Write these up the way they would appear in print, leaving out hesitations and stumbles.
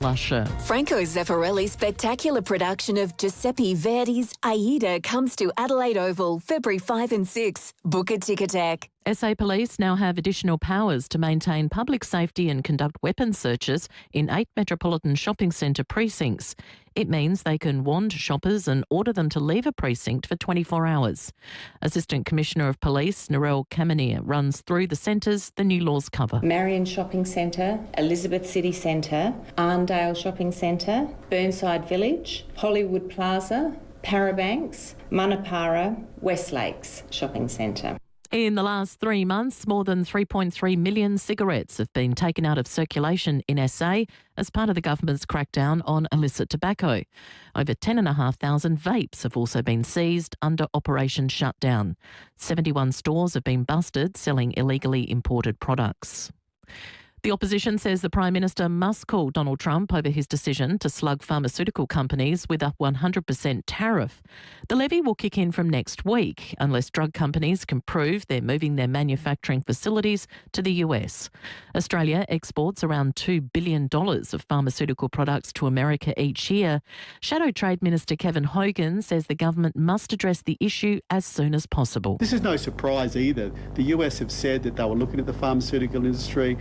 Lusher. Franco Zeffirelli's spectacular production of Giuseppe Verdi's Aida comes to Adelaide Oval February 5 and 6. Book a Ticketek. SA Police now have additional powers to maintain public safety and conduct weapons searches in 8 metropolitan shopping centre precincts. It means they can warn shoppers and order them to leave a precinct for 24 hours. Assistant Commissioner of Police Narelle Kamenier runs through the centres the new laws cover. Marion Shopping Centre, Elizabeth City Centre, Arndale Shopping Centre, Burnside Village, Hollywood Plaza, Parabanks, Manapara, Westlakes Shopping Centre. In the last 3 months, more than 3.3 million cigarettes have been taken out of circulation in SA as part of the government's crackdown on illicit tobacco. Over 10,500 vapes have also been seized under Operation Shutdown. 71 stores have been busted selling illegally imported products. The opposition says the Prime Minister must call Donald Trump over his decision to slug pharmaceutical companies with a 100% tariff. The levy will kick in from next week unless drug companies can prove they're moving their manufacturing facilities to the US. Australia exports around $2 billion of pharmaceutical products to America each year. Shadow Trade Minister Kevin Hogan says the government must address the issue as soon as possible. This is no surprise either. The US have said that they were looking at the pharmaceutical industry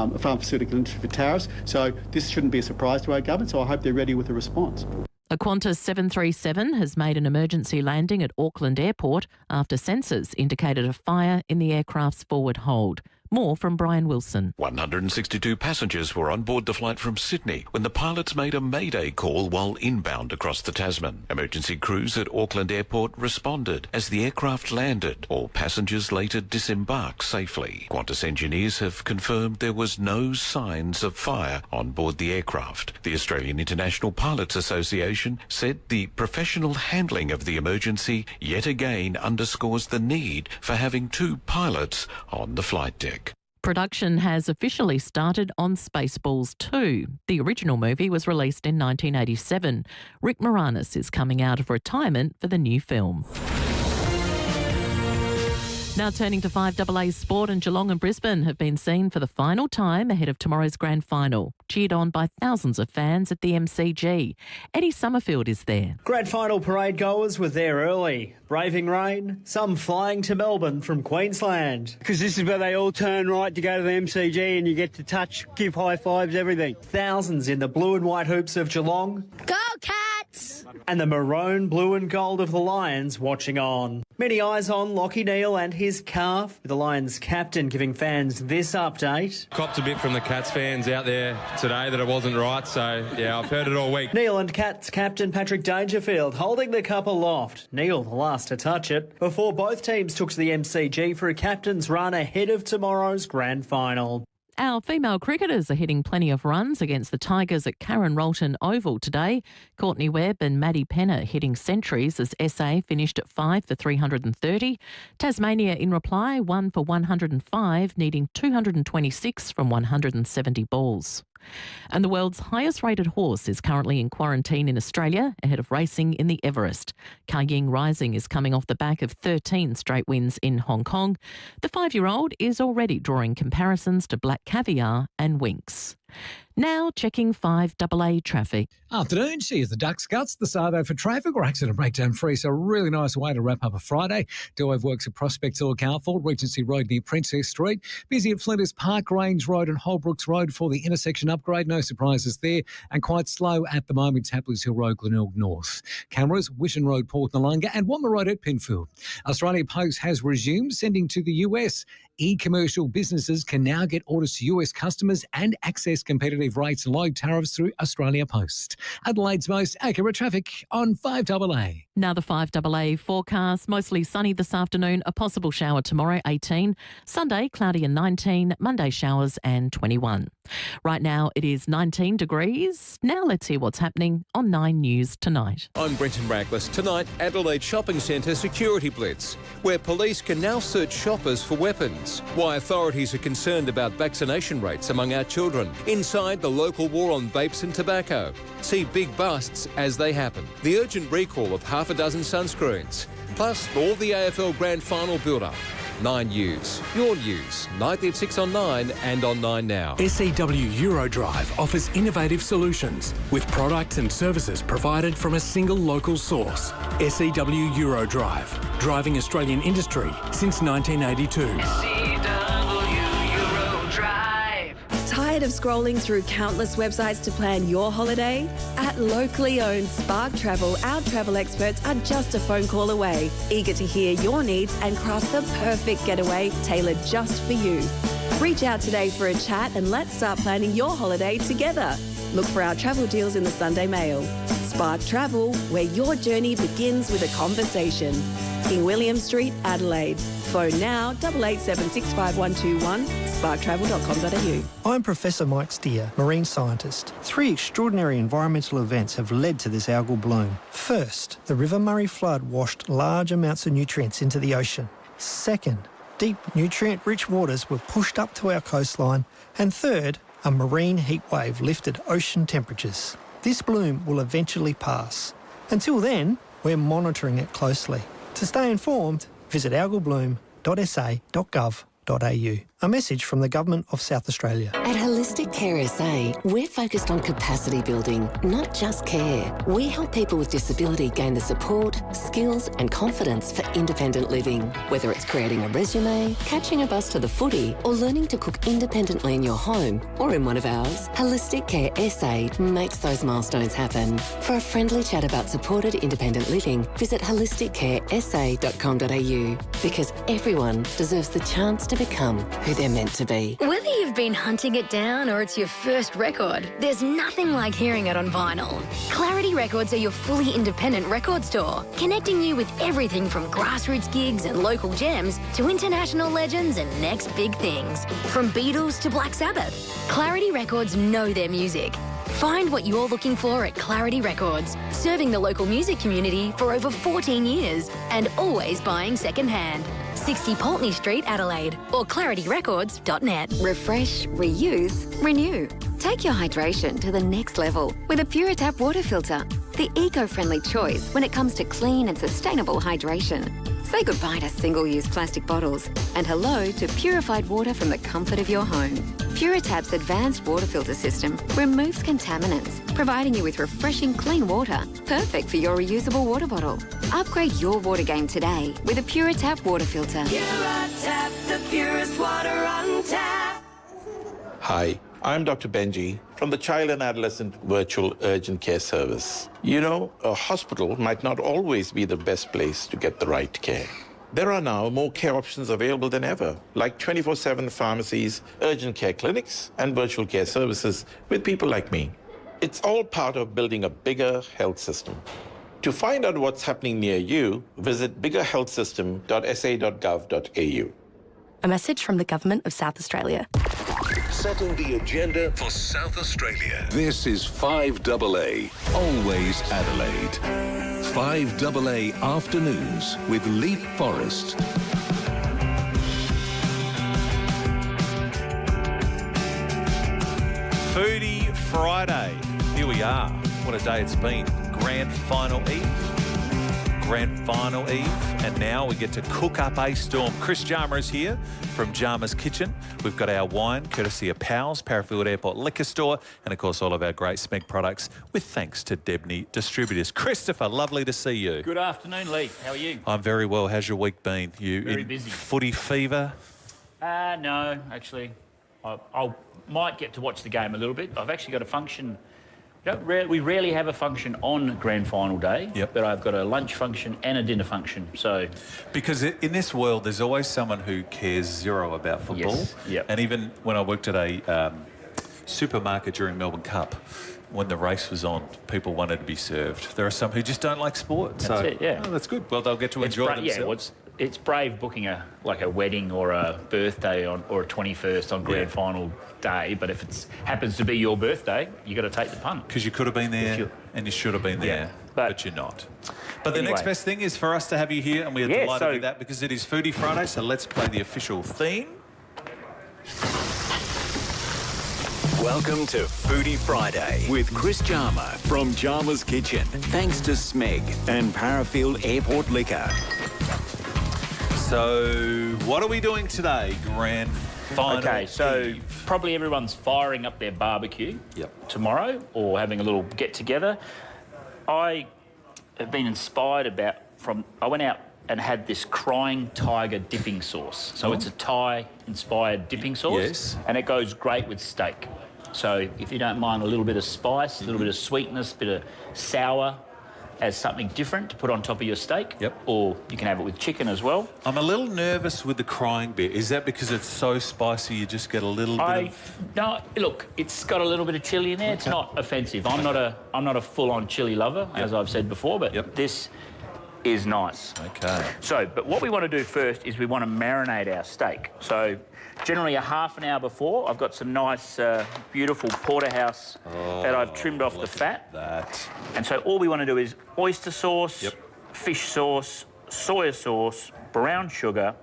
for tariffs, so this shouldn't be a surprise to our government, so I hope they're ready with a response. A Qantas 737 has made an emergency landing at Auckland Airport after sensors indicated a fire in the aircraft's forward hold. More from Brian Wilson. 162 passengers were on board the flight from Sydney when the pilots made a mayday call while inbound across the Tasman. Emergency crews at Auckland Airport responded as the aircraft landed. All passengers later disembarked safely. Qantas engineers have confirmed there was no signs of fire on board the aircraft. The Australian International Pilots Association said the professional handling of the emergency yet again underscores the need for having 2 pilots on the flight deck. Production has officially started on Spaceballs 2. The original movie was released in 1987. Rick Moranis is coming out of retirement for the new film. Now turning to 5AA sport, and Geelong and Brisbane have been seen for the final time ahead of tomorrow's grand final, cheered on by thousands of fans at the MCG. Eddie Summerfield is there. Grand final parade goers were there early, braving rain, some flying to Melbourne from Queensland. Because this is where they all turn right to go to the MCG and you get to touch, give high fives, everything. Thousands in the blue and white hoops of Geelong. Go Cats! And the maroon, blue and gold of the Lions watching on. Many eyes on Lachie Neale and his calf, with the Lions captain giving fans this update. Copped a bit from the Cats fans out there today that it wasn't right, so yeah, I've heard it all week. Neale and Cats captain Patrick Dangerfield holding the cup aloft. Neale the last to touch it before both teams took to the MCG for a captain's run ahead of tomorrow's grand final. Our female cricketers are hitting plenty of runs against the Tigers at Karen Rolton Oval today. Courtney Webb and Maddie Penner hitting centuries as SA finished at 5 for 330. Tasmania in reply 1 for 105, needing 226 from 170 balls. And the world's highest rated horse is currently in quarantine in Australia ahead of racing in the Everest. Kaying Rising is coming off the back of 13 straight wins in Hong Kong. The 5-year-old is already drawing comparisons to Black Caviar and Winx. Now checking 5AA traffic. Afternoon, shere's the Ducks Guts, the Savo for traffic. We're accident breakdown free, so a really nice way to wrap up a Friday. Do have works at Prospect Hill, Carford, Regency Road near Princess Street. Busy at Flinders Park, Range Road and Holbrooks Road for the intersection upgrade. No surprises there. And quite slow at the moment, Taplers Hill Road, Glenelg North. Cameras, Wishon Road, Port Noarlunga and Wanma Road at Penfield. Australia Post has resumed sending to the US. E-commercial businesses can now get orders to US customers and access competitive rates and low tariffs through Australia Post. Adelaide's most accurate traffic on 5AA. Now the 5AA forecast, mostly sunny this afternoon, a possible shower tomorrow, 18. Sunday, cloudy and 19. Monday, showers and 21. Right now, it is 19 degrees. Now let's hear what's happening on 9 News Tonight. I'm Brenton Raglas. Tonight, Adelaide Shopping Centre Security Blitz, where police can now search shoppers for weapons. Why authorities are concerned about vaccination rates among our children. Inside the local war on vapes and tobacco. See big busts as they happen. The urgent recall of half a dozen sunscreens. Plus, all the AFL Grand Final build-up. 9 News. Your news, nightly at 6 on 9 and on 9 Now. SEW Eurodrive offers innovative solutions with products and services provided from a single local source. SEW Eurodrive, driving Australian industry since 1982. Tired of scrolling through countless websites to plan your holiday? At locally owned Spark Travel, our travel experts are just a phone call away, eager to hear your needs and craft the perfect getaway tailored just for you. Reach out today for a chat and let's start planning your holiday together. Look for our travel deals in the Sunday Mail. Spark Travel, where your journey begins with a conversation. King William Street, Adelaide. Phone now 88765121, sparktravel.com.au. I'm Professor Mike Steer, marine scientist. 3 extraordinary environmental events have led to this algal bloom. First, the River Murray flood washed large amounts of nutrients into the ocean. Second, deep nutrient-rich waters were pushed up to our coastline. And third, a marine heat wave lifted ocean temperatures. This bloom will eventually pass. Until then, we're monitoring it closely. To stay informed, visit algalbloom.sa.gov.au. A message from the Government of South Australia. At Holistic Care SA, we're focused on capacity building, not just care. We help people with disability gain the support, skills and confidence for independent living. Whether it's creating a resume, catching a bus to the footy, or learning to cook independently in your home or in one of ours, Holistic Care SA makes those milestones happen. For a friendly chat about supported independent living, visit holisticcaresa.com.au, because everyone deserves the chance to become who they're meant to be. Whether you've been hunting it down or it's your first record, there's nothing like hearing it on vinyl. Clarity Records are your fully independent record store, connecting you with everything from grassroots gigs and local gems to international legends and next big things. From Beatles to Black Sabbath, Clarity Records know their music. Find what you're looking for at Clarity Records, serving the local music community for over 14 years and always buying secondhand. 60 Pulteney Street, Adelaide, or clarityrecords.net. Refresh, reuse, renew. Take your hydration to the next level with a PureTap water filter, the eco-friendly choice when it comes to clean and sustainable hydration. Say goodbye to single-use plastic bottles and hello to purified water from the comfort of your home. PureTap's advanced water filter system removes contaminants, providing you with refreshing clean water, perfect for your reusable water bottle. Upgrade your water game today with a PureTap water filter. PureTap, the purest water on tap. Hi, I'm Dr. Benji from the Child and Adolescent Virtual Urgent Care Service. You know, a hospital might not always be the best place to get the right care. There are now more care options available than ever, like 24/7 pharmacies, urgent care clinics, and virtual care services with people like me. It's all part of building a bigger health system. To find out what's happening near you, visit biggerhealthsystem.sa.gov.au. A message from the Government of South Australia. Setting the agenda for South Australia. This is 5AA, always Adelaide. 5AA Afternoons with Leith, Forrest. Foodie Friday. Here we are. What a day it's been. Grand Final Eve, and now we get to cook up a storm. Chris Jarmer is here from Jarmer's Kitchen. We've got our wine, courtesy of Powell's, Parafield Airport Liquor Store, and of course all of our great Smeg products with thanks to Debney Distributors. Christopher, lovely to see you. Good afternoon, Leith. How are you? I'm very well. How's your week been? You very in busy. Footy fever? No, actually. I might get to watch the game a little bit. I've actually got a function. We rarely have a function on Grand Final day, but I've got a lunch function and a dinner function. So, because in this world, there's always someone who cares zero about football. Yes. Yep. And even when I worked at a supermarket during Melbourne Cup, when the race was on, people wanted to be served. There are some who just don't like sport. That's it, yeah. Oh, that's good. Well, they'll get to enjoy themselves. Yeah, it's brave booking a wedding or a birthday or a 21st on Grand Final day, but if it happens to be your birthday, you got to take the punt. Because you could have been there and you should have been there, but you're not. But the next best thing is for us to have you here, and we are delighted to do that because it is Foodie Friday, so let's play the official theme. Welcome to Foodie Friday with Chris Jarmer from Jarmer's Kitchen. Thanks to Smeg and Parafield Airport Liquor. So, what are we doing today? Grand final. Okay, so eve. probably everyone's firing up their barbecue tomorrow or having a little get-together. I have been inspired I went out and had this Crying Tiger dipping sauce. So it's a Thai-inspired dipping sauce. Yes. And it goes great with steak. So if you don't mind a little bit of spice, a little bit of sweetness, a bit of sour, as something different to put on top of your steak. Or you can have it with chicken as well. I'm a little nervous with the crying bit. Is that because it's so spicy you just get a little bit of... No, look, it's got a little bit of chilli in there. It's not offensive. I'm not a full-on chilli lover, as I've said before, but this is nice. Okay. So, but what we want to do first is we want to marinate our steak. So, generally a half an hour before, I've got some nice, beautiful porterhouse that I've trimmed off the fat. And so all we want to do is oyster sauce, fish sauce, soya sauce, brown sugar,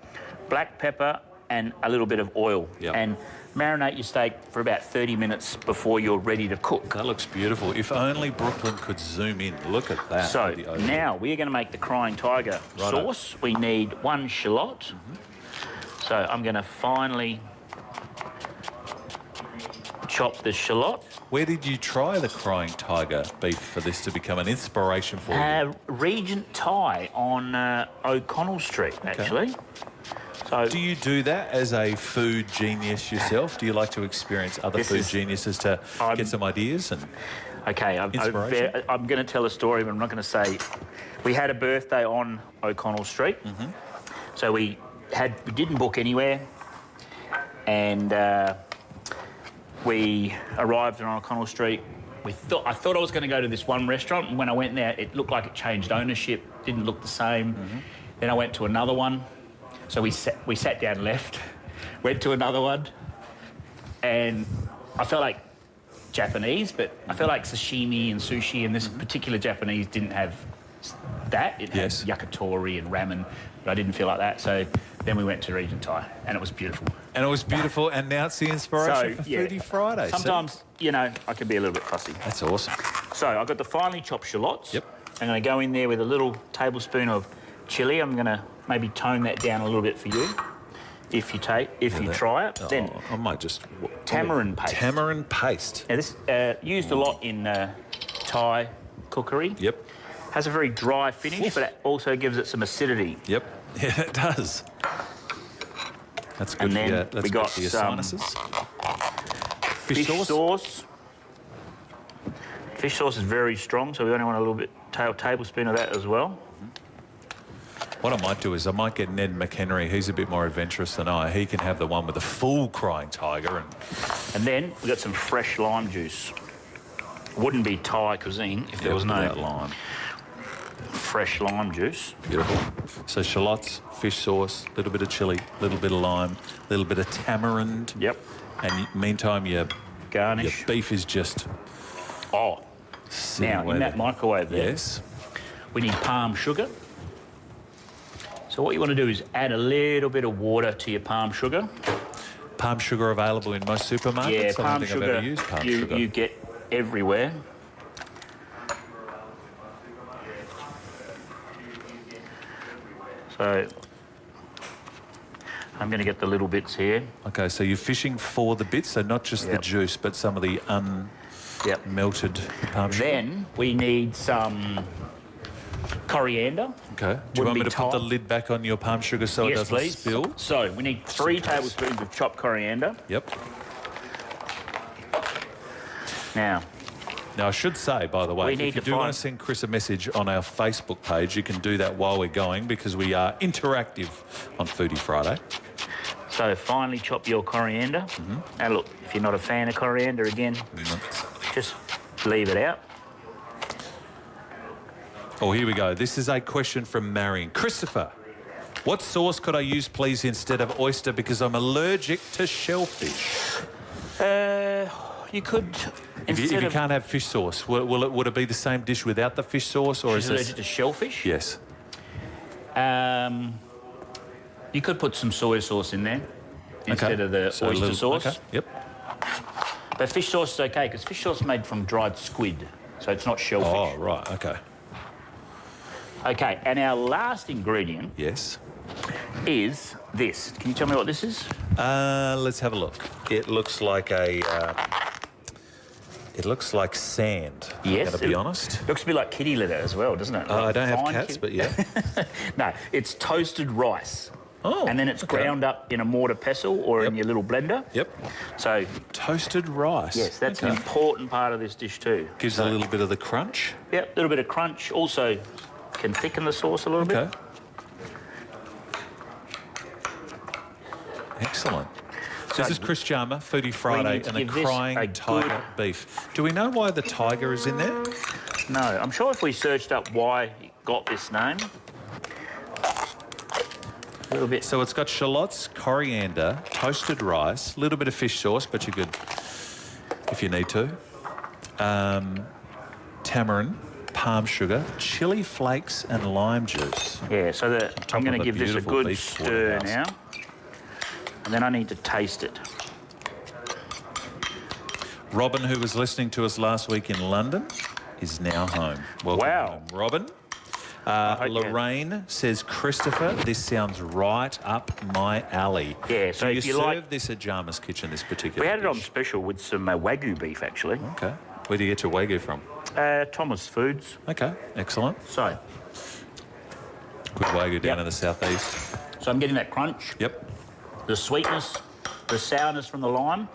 black pepper, and a little bit of oil. And marinate your steak for about 30 minutes before you're ready to cook. That looks beautiful. If only Brooklyn could zoom in. Look at that. So now we're going to make the Crying Tiger sauce. We need 1 shallot. So I'm going to finely chop the shallot. Where did you try the Crying Tiger beef for this to become an inspiration for you? Regent Thai on O'Connell Street, actually. So, do you do that as a food genius yourself? Do you like to experience other food geniuses to get some ideas and inspiration? I'm going to tell a story, but I'm not going to say. We had a birthday on O'Connell Street. So we didn't book anywhere, and we arrived on O'Connell Street. I thought I was going to go to this one restaurant, and when I went there, it looked like it changed ownership. Didn't look the same. Then I went to another one. So we sat down, left, went to another one, and I felt like Japanese, but I felt like sashimi and sushi, and this particular Japanese didn't have that. It had yakitori and ramen, but I didn't feel like that. So then we went to Regent Thai, and it was beautiful. And it was beautiful, and now it's the inspiration for Foodie Friday. Sometimes, you know, I can be a little bit fussy. That's awesome. So I've got the finely chopped shallots. I'm going to go in there with a little tablespoon of chilli. I'm going to maybe tone that down a little bit for you. If you try it, then I might just tamarind paste. Tamarind paste. Now this used a lot in Thai cookery. Has a very dry finish, but it also gives it some acidity. Yeah, it does. That's good. And then we got for your some sinuses. Fish sauce. Fish sauce is very strong, so we only want a little bit tablespoon of that as well. What I might do is I might get Ned McHenry. He's a bit more adventurous than I. He can have the one with the full Crying Tiger. And then we got some fresh lime juice. Wouldn't be Thai cuisine if there was no lime. Fresh lime juice. Beautiful. So shallots, fish sauce, a little bit of chilli, a little bit of lime, a little bit of tamarind. And meantime, your garnish. Your beef is just... Now, in that microwave there, we need palm sugar. So what you want to do is add a little bit of water to your palm sugar. Palm sugar available in most supermarkets? Yeah, I don't palm think sugar, I've ever used palm sugar. You get everywhere. So I'm going to get the little bits here. Okay, so you're fishing for the bits, so not just the juice, but some of the melted palm sugar. Then we need some coriander. Okay. Do you want me to put the lid back on your palm sugar so it doesn't spill? So we need 3 tablespoons of chopped coriander. Now, I should say, by the way, if you do want to send Chris a message on our Facebook page, you can do that while we're going because we are interactive on Foodie Friday. So finely chop your coriander. Now look, if you're not a fan of coriander, again, just leave it out. Oh, here we go. This is a question from Marion. Christopher, what sauce could I use, please, instead of oyster because I'm allergic to shellfish? You could... If you can't have fish sauce, would it be the same dish without the fish sauce? Or is allergic to shellfish? Yes. You could put some soy sauce in there instead of the oyster sauce. Okay. But fish sauce is okay because fish sauce is made from dried squid, so it's not shellfish. Oh, right, okay. Okay, and our last ingredient is this. Can you tell me what this is? Let's have a look. It looks like a... it looks like sand. Yes. I'm going to be honest. Looks a bit like kitty litter as well, doesn't it? I don't have Fine cats, kitty- but yeah. No, it's toasted rice. Oh, and then it's ground up in a mortar pestle or in your little blender. Yep. So toasted rice. Yes, that's an important part of this dish too. Gives a little bit of the crunch. Yep, a little bit of crunch. Also can thicken the sauce a little bit. Excellent. So this is Chris Jarmer, Foodie Friday, and the crying tiger beef. Do we know why the tiger is in there? No, I'm sure if we searched up why it got this name. A little bit. So it's got shallots, coriander, toasted rice, a little bit of fish sauce, but you could, if you need to. Tamarind, palm sugar, chili flakes, and lime juice. Yeah, so I'm going to give this a good stir now. And then I need to taste it. Robin, who was listening to us last week in London, is now home. Welcome home, Robin. Lorraine says, Christopher, this sounds right up my alley. Yeah, so do if you you serve like this at Jarmer's Kitchen, this particular We had it on dish? special with some Wagyu beef, actually. Okay. Where do you get your Wagyu from? Thomas Foods. Okay, excellent. So. Good Wagyu down in the southeast. So I'm getting that crunch. Yep. The sweetness, the sourness from the lime.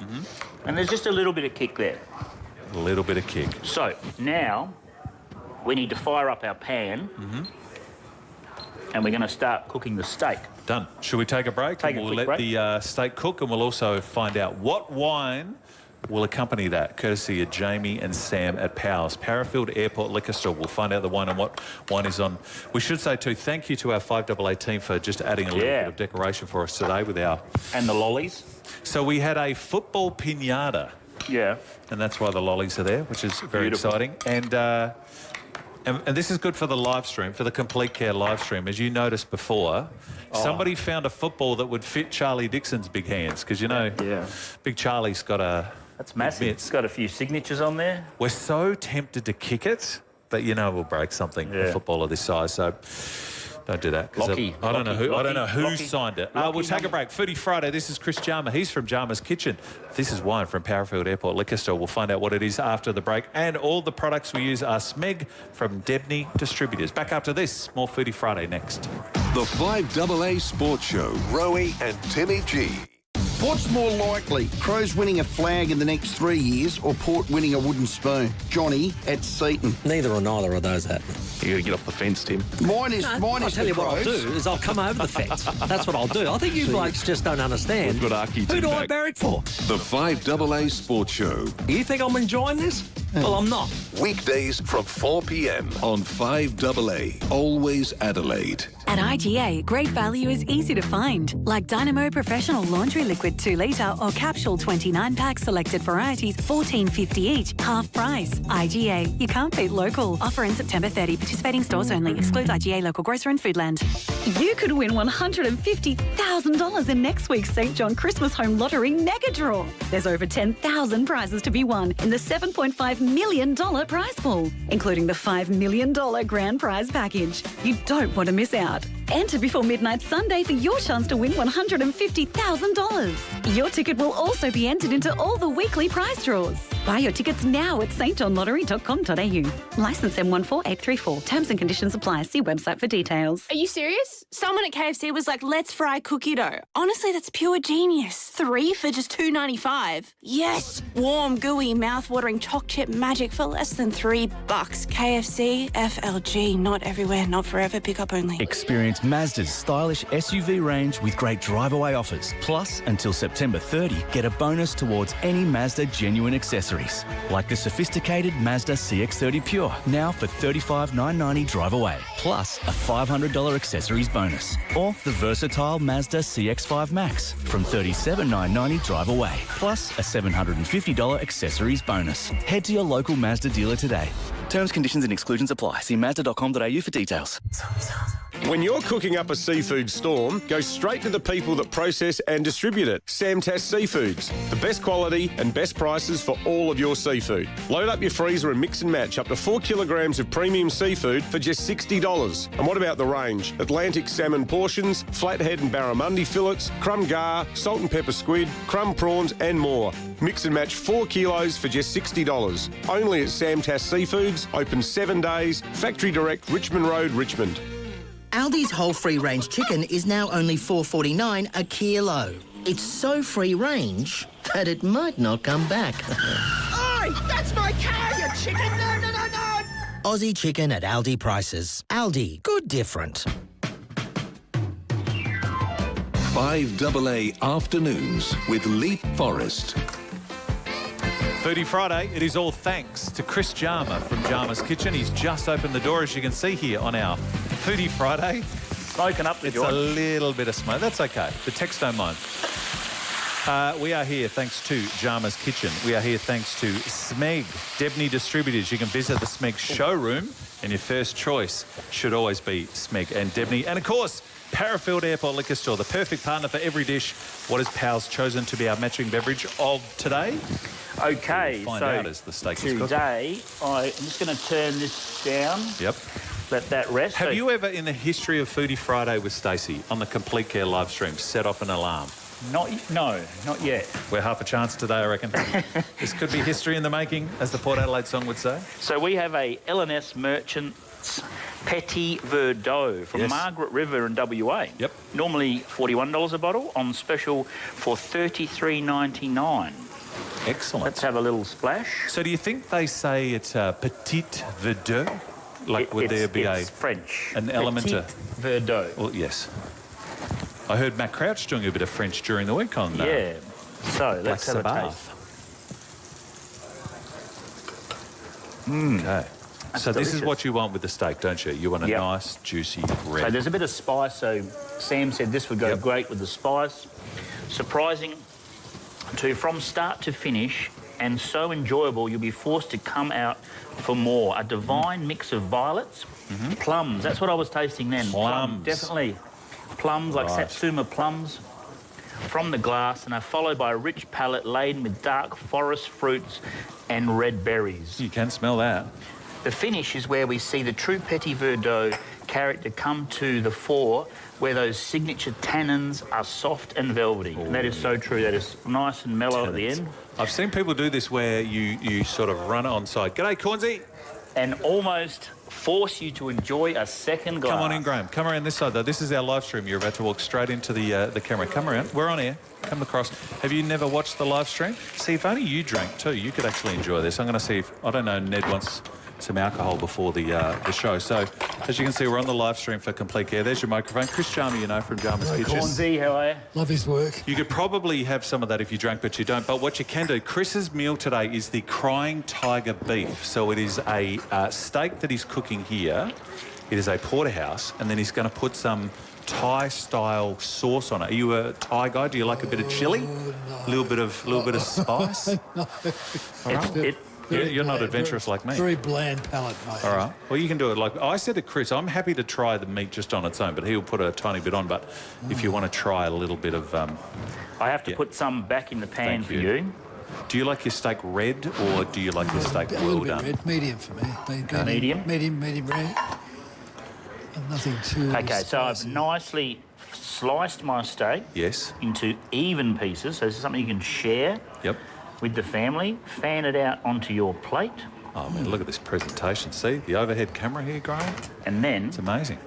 And there's just a little bit of kick there. A little bit of kick. So now we need to fire up our pan and we're going to start cooking the steak. Done. Should we take a break? Take a We'll quick let break. the steak cook, and we'll also find out what wine will accompany that, courtesy of Jamie and Sam at Powers. Parafield Airport Liquor Store. We'll find out the wine and what wine is on. We should say, too, thank you to our FIVEAA team for just adding a little bit of decoration for us today with our... And the lollies. So we had a football piñata. Yeah. And that's why the lollies are there, which is very Beautiful. exciting. And this is good for the live stream, for the Complete Care live stream. As you noticed before, somebody found a football that would fit Charlie Dixon's big hands, because, you know, Big Charlie's got a... That's massive. It's got a few signatures on there. We're so tempted to kick it, but, you know, we'll break something, a football of this size, so... Don't do that. Lockie. I don't know who Lockie. signed it. Lockie We'll take a break. Foodie Friday. This is Chris Jarmer. He's from Jarmer's Kitchen. This is wine from Parafield Airport Liquor Store. We'll find out what it is after the break. And all the products we use are Smeg from Debney Distributors. Back after this, more Foodie Friday next. The FIVEAA Sports Show. Rowie and Timmy G. What's more likely, Crows winning a flag in the next 3 years or Port winning a wooden spoon? Johnny at Seaton. Neither or neither of those happen. You got to get off the fence, Tim. Mine is I'll tell you what I'll do is I'll come over the fence. That's what I'll do. I think you blokes just don't understand. We've got Archie Who do I back. barrack for? The FIVEAA Sports Show. You think I'm enjoying this? Well, I'm not. Weekdays from 4 p.m. on 5AA. Always Adelaide. At IGA, great value is easy to find, like Dynamo Professional Laundry Liquid 2 litre or Capsule 29-pack selected varieties, $14.50 each, half price. IGA, you can't beat local. Offer in September 30. Participating stores only. Excludes IGA local grocer and Foodland. You could win $150,000 in next week's St. John Christmas Home Lottery Mega Draw. There's over 10,000 prizes to be won in the $7.5 million prize pool, including the $5 million grand prize package. You don't want to miss out. Enter before midnight Sunday for your chance to win $150,000. Your ticket will also be entered into all the weekly prize draws. Buy your tickets now at stjohnlottery.com.au. Licence M14834. Terms and conditions apply. See website for details. Are you serious? Someone at KFC was like, let's fry cookie dough. Honestly, that's pure genius. 3 for just $2.95. Yes! Warm, gooey, mouth-watering choc chip magic for less than $3. KFC, FLG, not everywhere, not forever, pick up only. Experience Mazda's stylish SUV range with great drive-away offers. Plus, until September 30, get a bonus towards any Mazda genuine accessories, like the sophisticated Mazda CX-30 Pure, now for $35,990 drive-away, plus a $500 accessories bonus. Or the versatile Mazda CX-5 Max from $37,990 drive-away, plus a $750 accessories bonus. Head to your local Mazda dealer today. Terms, conditions and exclusions apply. See Mazda.com.au for details. When you're cooking up a seafood storm, go straight to the people that process and distribute it. Samtas Seafoods. The best quality and best prices for all of your seafood. Load up your freezer and mix and match up to 4 kilograms of premium seafood for just $60. And what about the range? Atlantic salmon portions, flathead and barramundi fillets, crumb gar, salt and pepper squid, crumb prawns and more. Mix and match 4 kilos for just $60. Only at Samtas Seafoods. Open 7 days. Factory Direct, Richmond Road, Richmond. Aldi's whole free-range chicken is now only $4.49 a kilo. It's so free-range that it might not come back. Oi! That's my car, you chicken! No, no, no, no! Aussie chicken at Aldi prices. Aldi, good different. 5AA Afternoons with Leith, Forrest. Foodie Friday, it is all thanks to Chris Jarmer from Jarmer's Kitchen. He's just opened the door, as you can see here on our Foodie Friday. Smoking up the It's joint. a little bit of smoke. That's okay. The techs don't mind. We are here thanks to Jarmer's Kitchen. We are here thanks to Smeg, Debney Distributors. You can visit the Smeg showroom, and your first choice should always be Smeg and Debney. And, of course, Parafield Airport Liquor Store, the perfect partner for every dish. What has Pal's chosen to be our matching beverage of today? Okay, We'll find so out as the steak is cooked. today I'm just going to turn this down. Yep. Let that rest. Have So- you ever, in the history of Foodie Friday with Stacey, on the Complete Care live stream, set off an alarm? No, not yet. We're half a chance today, I reckon. This could be history in the making, as the Port Adelaide song would say. So we have a L&S Merchants Petit Verdot from Yes. Margaret River in WA. Yep. Normally $41 a bottle, on special for $33.99. Excellent. Let's have a little splash. So do you think they say it's a Petit Verdot? Like, would there be it's French. an element Petit of... Verdot. Well, yes. I heard Matt Crouch doing a bit of French during the week on Yeah. So Black let's have a Sabbath. taste. Okay. So this is delicious. what you want with the steak, don't you? You want a Yep. nice, juicy red. So there's a bit of spice. So Sam said this would go great with the spice. Surprising from start to finish, and so enjoyable you'll be forced to come out for more. A divine mix of violets, plums. That's what I was tasting then. Plums. Definitely. Plums, like Right. Satsuma plums from the glass, and are followed by a rich palate laden with dark forest fruits and red berries. You can smell that. The finish is where we see the true Petit Verdot character come to the fore, where those signature tannins are soft and velvety. And that is so true. That is nice and mellow at the end. I've seen people do this where you sort of run it on side. G'day, Cornsey. And almost force you to enjoy a second glass. Come on in, Graham. Come around this side, though. This is our live stream. You're about to walk straight into the camera. Come around. We're on air. Come across. Have you never watched the live stream? See, if only you drank too, you could actually enjoy this. I'm going to see if... I don't know, Ned wants some alcohol before the show. So, as you can see, we're on the live stream for Complete Care. There's your microphone. Chris Jarmer, you know, from Jarmer's Kitchen. Cornsey, how are you? Love his work. You could probably have some of that if you drank, but you don't. But what you can do, Chris's meal today is the Crying Tiger beef. So it is a steak that he's cooking here. It is a porterhouse, and then he's going to put some Thai-style sauce on it. Are you a Thai guy? Do you like a bit of chilli? A little bit of spice? No. You're not adventurous like me. Very bland palate, mate. All right. Well, you can do it like... I said to Chris, I'm happy to try the meat just on its own, but he'll put a tiny bit on. But if you want to try a little bit of... I have to put some back in the pan for you. Do you like your steak red, or do you like your steak A well little bit done? red, medium for me. Medium? Medium rare. Nothing too... Okay, so I've nicely sliced my steak into even pieces. So this is something you can share with the family. Fan it out onto your plate. Oh, man, look at this presentation. See, the overhead camera here, Graham? And then... It's amazing.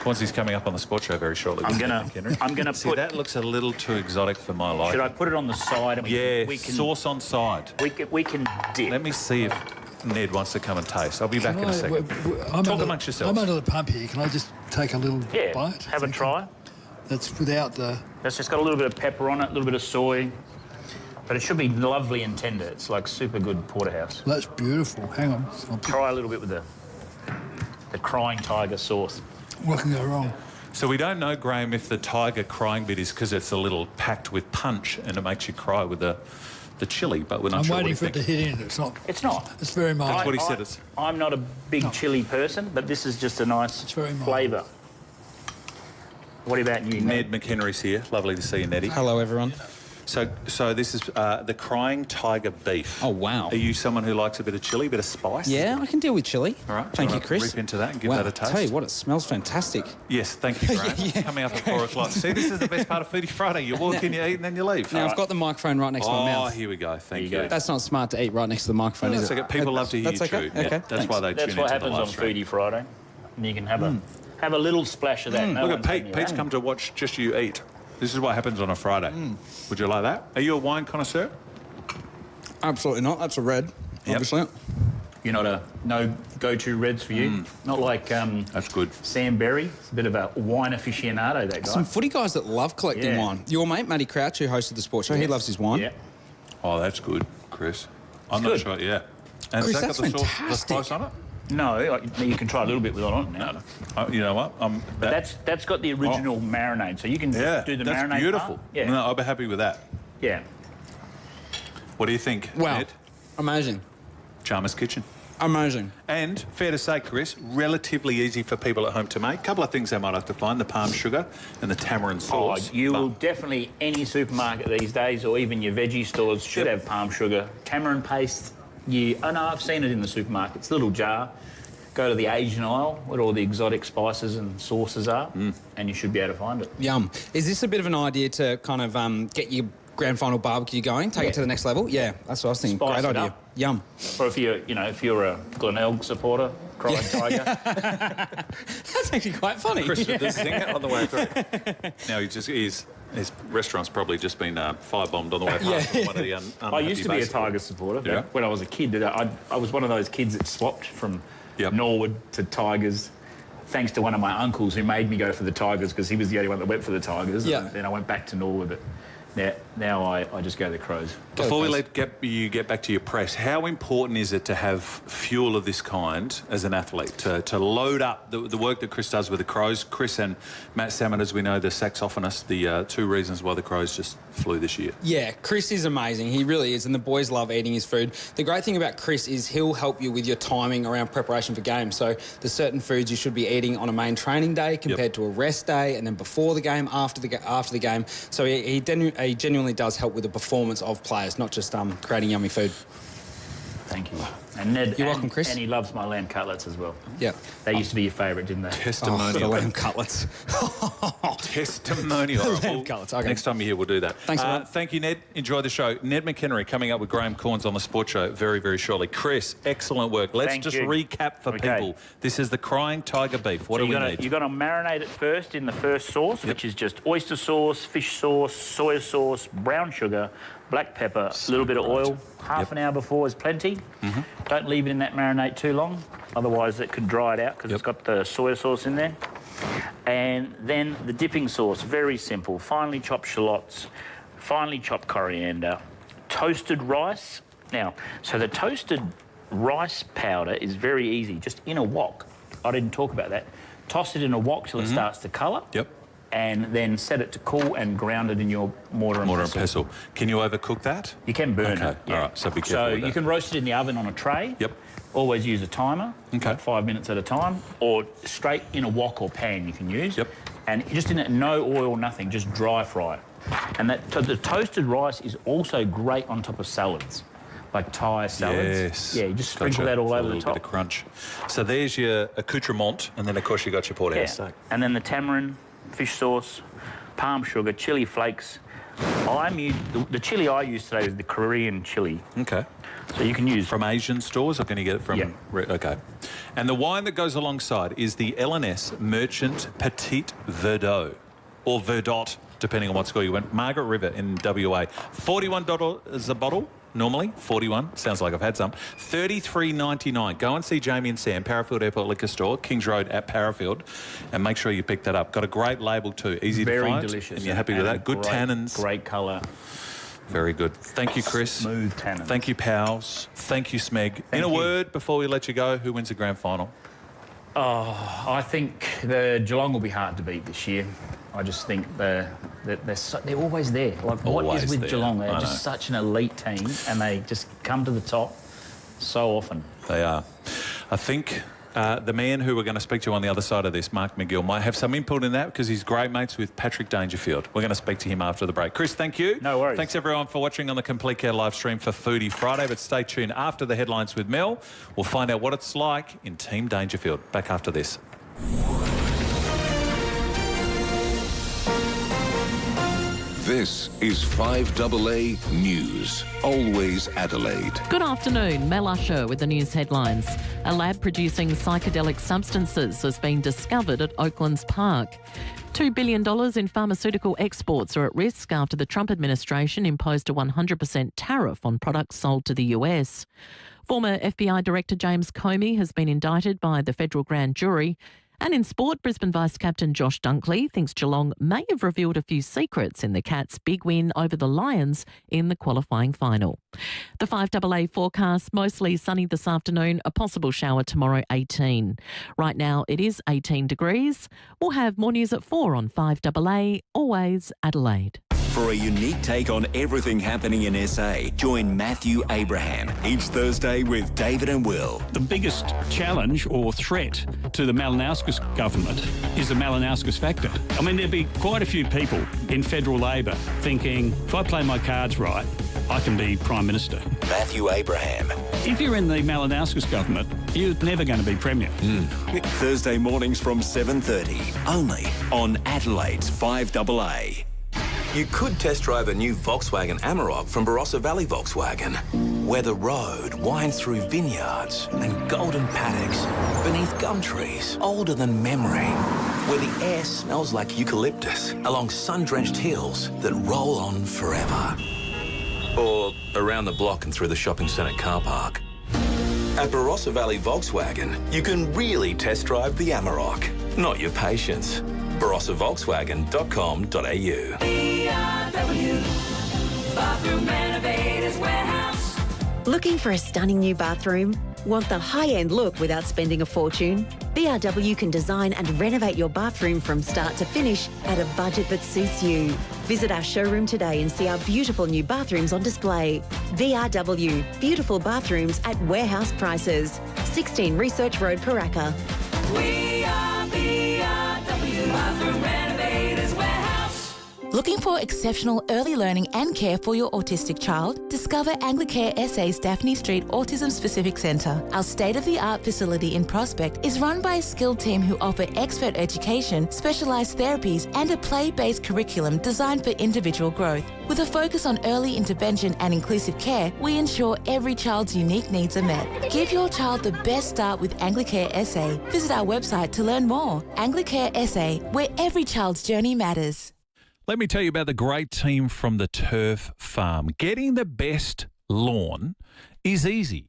Cornsey's coming up on the Sport Show very shortly. I'm gonna See, put... that looks a little too exotic for my liking. Should I put it on the side? And we can sauce on side. We can dip. Let me see if Ned wants to come and taste. I'll be back in a second. Talk amongst yourselves. I'm under the pump here. Can I just take a little bite? Have a try. That's without the... That's just got a little bit of pepper on it, a little bit of soy. But it should be lovely and tender. It's like super good porterhouse. That's beautiful. Hang on. I'll try a little bit with the Crying Tiger sauce. What can go wrong? So we don't know, Graham, if the tiger crying bit is because it's a little packed with punch and it makes you cry with the the chili, but we're not I'm sure waiting what for it to hit in. It's not. It's not. It's very mild. That's what he said. It's. I'm not a big chili person, but this is just a nice flavour. What about you, Ned McHenry's here. Lovely to see you, Neddy. Hello, everyone. So this is the Crying Tiger beef. Oh, wow. Are you someone who likes a bit of chili, a bit of spice? Yeah, I can deal with chili. All right. Thank you, Chris. Rip into that and give wow, that a taste. I tell you what, it smells fantastic. Yes, thank you, Graham. Coming up at 4 o'clock. See, this is the best part of Foodie Friday. You walk in, you eat, and then you leave. Now, I've got the microphone right next to my mouth. Oh, here we go. Thank you. That's not smart to eat right next to the microphone, is it? Okay. People love to hear you chew. Okay. Yeah, that's why they tune into the live stream. That's what happens on Foodie Friday. And you can have a little splash of that. No Look at Pete. Pete's come to watch just you eat. This is what happens on a Friday. Would you like that? Are you a wine connoisseur? Absolutely not. That's a red, obviously. You're not no go-to reds for you? Not like that's good. Sam Berry. It's a bit of a wine aficionado, that guy. Some footy guys that love collecting wine. Your mate, Matty Crouch, who hosted the sports show, he loves his wine. Yeah. Oh, that's good, Chris. I'm not sure, yeah. And Chris, has that that's got the fantastic. spice on it? No, you can try a little bit with it on it now. You know what? But that's got the original marinade, so you can do the marinade. That's beautiful. part. Yeah. No, I'll be happy with that. Yeah. What do you think, Wow. Ned? Amazing. Chalmers Kitchen. Amazing. And, fair to say, Chris, relatively easy for people at home to make. A couple of things they might have to find, the palm sugar and the tamarind sauce. You will definitely, any supermarket these days, or even your veggie stores, should have palm sugar. Tamarind paste, I know, I've seen it in the supermarket. It's a little jar. Go to the Asian aisle where all the exotic spices and sauces are, and you should be able to find it. Yum. Is this a bit of an idea to kind of get your grand final barbecue going, take it to the next level? Yeah, that's what I was thinking. Spice Great it idea. up. Yum. Or if you're a Glenelg supporter, Crying Tiger. That's actually quite funny. Chris with the singer on the way through. Now, his restaurant's probably just been firebombed on the way past one of the I used to be a Tiger supporter. When I was a kid, I was one of those kids that swapped from Norwood to Tigers, thanks to one of my uncles who made me go for the Tigers because he was the only one that went for the Tigers. Yeah. And then I went back to Norwood, but now I just go to the Crows. Before we you get back to your press, how important is it to have fuel of this kind as an athlete, to load up the work that Chris does with the Crows? Chris and Matt Salmon, as we know, the saxophonist, the two reasons why the Crows just flew this year. Yeah, Chris is amazing. He really is, and the boys love eating his food. The great thing about Chris is he'll help you with your timing around preparation for games. So there's certain foods you should be eating on a main training day compared to a rest day, and then before the game, after the game. So he genuinely does help with the performance of players, not just creating yummy food. Thank you. And Ned, you're welcome, Chris. And he loves my lamb cutlets as well. Yeah. They used to be your favourite, didn't they? Testimonial. The lamb cutlets. Testimonial. Lamb cutlets. Okay. Next time you're here, we'll do that. Thanks, man. Thank you, Ned. Enjoy the show. Ned McHenry coming up with Graham Corns on the Sports Show very, very shortly. Chris, excellent work. Let's just recap for people. This is the Crying Tiger beef. What do we need? You've got to marinate it first in the first sauce, which is just oyster sauce, fish sauce, soy sauce, brown sugar, black pepper, a little bit of oil. Half an hour before is plenty. Don't leave it in that marinade too long, otherwise it could dry it out because it's got the soy sauce in there. And then the dipping sauce, very simple. Finely chopped shallots, finely chopped coriander, toasted rice. Now, so the toasted rice powder is very easy, just in a wok. I didn't talk about that. Toss it in a wok till it starts to colour. And then set it to cool and ground it in your mortar and pestle. Can you overcook that? You can burn it. All right, so be careful So with that. you can roast it in the oven on a tray. Always use a timer, like 5 minutes at a time, or straight in a wok or pan you can use. And just in it, no oil, nothing, just dry fry it. And the toasted rice is also great on top of salads, like Thai salads. Yes. Yeah, you just sprinkle that all over the top. A bit of crunch. So there's your accoutrement, and then, of course, you got your port steak. And then the tamarind, fish sauce, palm sugar, chili flakes. The chili I use today is the Korean chili. Okay. So you can use... From Asian stores, or can you get it from... Okay. And the wine that goes alongside is the L&S Merchant Petit Verdot, or Verdot, depending on what school you went. Margaret River in WA. $41 a bottle. Normally, 41. Sounds like I've had some. $33.99. Go and see Jamie and Sam, Parafield Airport Liquor Store, Kings Road at Parafield, and make sure you pick that up. Got a great label too. Easy to find. Very delicious. And you're happy with that? Good tannins. Great colour. Very good. Thank you, Chris. Smooth tannins. Thank you, pals. Thank you, Smeg. In a word, before we let you go, who wins the grand final? Oh, I think the Geelong will be hard to beat this year. I just think they're always there. Like, what Always is with there. Geelong? They're I just know. such an elite team, and they just come to the top so often. They are. I think the man who we're going to speak to on the other side of this, Mark McGill, might have some input in that because he's great mates with Patrick Dangerfield. We're going to speak to him after the break. Chris, thank you. No worries. Thanks, everyone, for watching on the Complete Care live stream for Foodie Friday. But stay tuned after the headlines with Mel. We'll find out what it's like in Team Dangerfield. Back after this. This is 5AA News. Always Adelaide. Good afternoon. Mel Usher with the news headlines. A lab producing psychedelic substances has been discovered at Oaklands Park. $2 billion in pharmaceutical exports are at risk after the Trump administration imposed a 100% tariff on products sold to the US. Former FBI Director James Comey has been indicted by the federal grand jury. And in sport, Brisbane Vice-Captain Josh Dunkley thinks Geelong may have revealed a few secrets in the Cats' big win over the Lions in the qualifying final. The 5AA forecast, mostly sunny this afternoon, a possible shower tomorrow, 18. Right now it is 18 degrees. We'll have more news at 4 on 5AA, always Adelaide. For a unique take on everything happening in SA, join Matthew Abraham each Thursday with David and Will. The biggest challenge or threat to the Malinauskas government is the Malinauskas factor. I mean, there'd be quite a few people in federal Labor thinking, if I play my cards right, I can be Prime Minister. Matthew Abraham. If you're in the Malinauskas government, you're never going to be Premier. Thursday mornings from 7:30, only on Adelaide's 5AA. You could test drive a new Volkswagen Amarok from Barossa Valley Volkswagen, where the road winds through vineyards and golden paddocks beneath gum trees older than memory, where the air smells like eucalyptus along sun-drenched hills that roll on forever. Or around the block and through the shopping centre car park. At Barossa Valley Volkswagen, you can really test drive the Amarok, not your patience. BarossaVolkswagen.com.au. Bathroom Renovators Warehouse. Looking for a stunning new bathroom? Want the high-end look without spending a fortune? BRW can design and renovate your bathroom from start to finish at a budget that suits you. Visit our showroom today and see our beautiful new bathrooms on display. BRW, beautiful bathrooms at warehouse prices. 16 Research Road, Paraka. We are BRW Bathroom Renovators Warehouse. Looking for exceptional early learning and care for your autistic child? Discover Anglicare SA's Daphne Street Autism Specific Centre. Our state-of-the-art facility in Prospect is run by a skilled team who offer expert education, specialised therapies and a play-based curriculum designed for individual growth. With a focus on early intervention and inclusive care, we ensure every child's unique needs are met. Give your child the best start with Anglicare SA. Visit our website to learn more. Anglicare SA, where every child's journey matters. Let me tell you about the great team from the Turf Farm. Getting the best lawn is easy